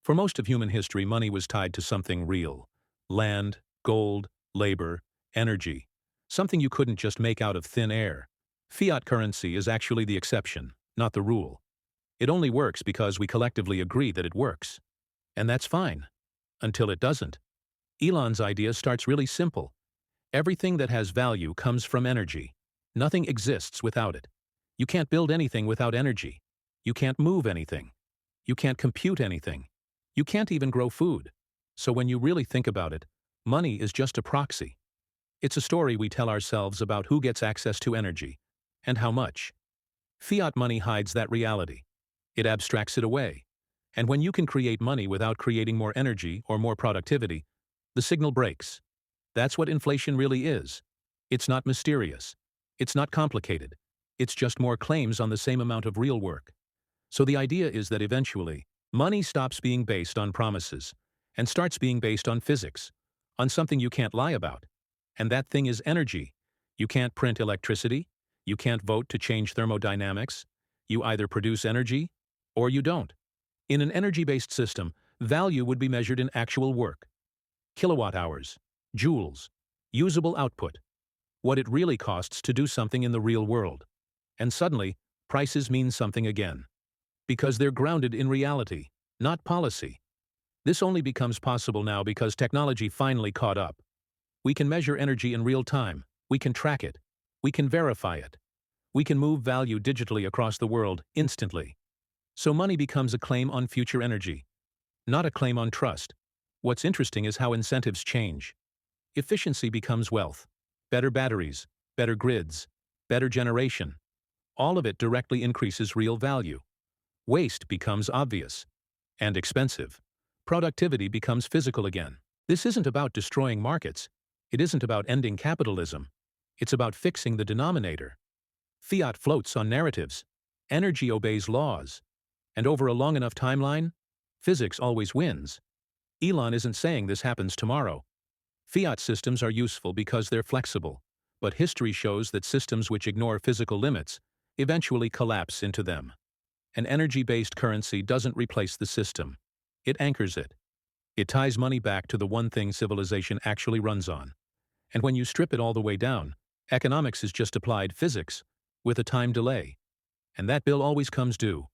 For most of human history, money was tied to something real. Land, gold, labor, energy. Something you couldn't just make out of thin air. Fiat currency is actually the exception, not the rule. It only works because we collectively agree that it works. And that's fine. Until it doesn't. Elon's idea starts really simple. Everything that has value comes from energy. Nothing exists without it. You can't build anything without energy. You can't move anything. You can't compute anything. You can't even grow food. So when you really think about it, money is just a proxy. It's a story we tell ourselves about who gets access to energy, and how much. Fiat money hides that reality. It abstracts it away. And when you can create money without creating more energy or more productivity, the signal breaks. That's what inflation really is. It's not mysterious. It's not complicated. It's just more claims on the same amount of real work. So the idea is that eventually, money stops being based on promises and starts being based on physics, on something you can't lie about. And that thing is energy. You can't print electricity. You can't vote to change thermodynamics. You either produce energy or you don't. In an energy-based system, value would be measured in actual work. Kilowatt hours, joules, usable output. What it really costs to do something in the real world. And suddenly, prices mean something again. Because they're grounded in reality, not policy. This only becomes possible now because technology finally caught up. We can measure energy in real time. We can track it. We can verify it. We can move value digitally across the world instantly. So money becomes a claim on future energy, not a claim on trust. What's interesting is how incentives change. Efficiency becomes wealth. Better batteries, better grids, better generation. All of it directly increases real value. Waste becomes obvious and expensive. Productivity becomes physical again. This isn't about destroying markets. It isn't about ending capitalism. It's about fixing the denominator. Fiat floats on narratives. Energy obeys laws. And over a long enough timeline, physics always wins. Elon isn't saying this happens tomorrow. Fiat systems are useful because they're flexible, but history shows that systems which ignore physical limits eventually collapse into them. An energy-based currency doesn't replace the system. It anchors it. It ties money back to the one thing civilization actually runs on. And when you strip it all the way down, economics is just applied physics with a time delay. And that bill always comes due.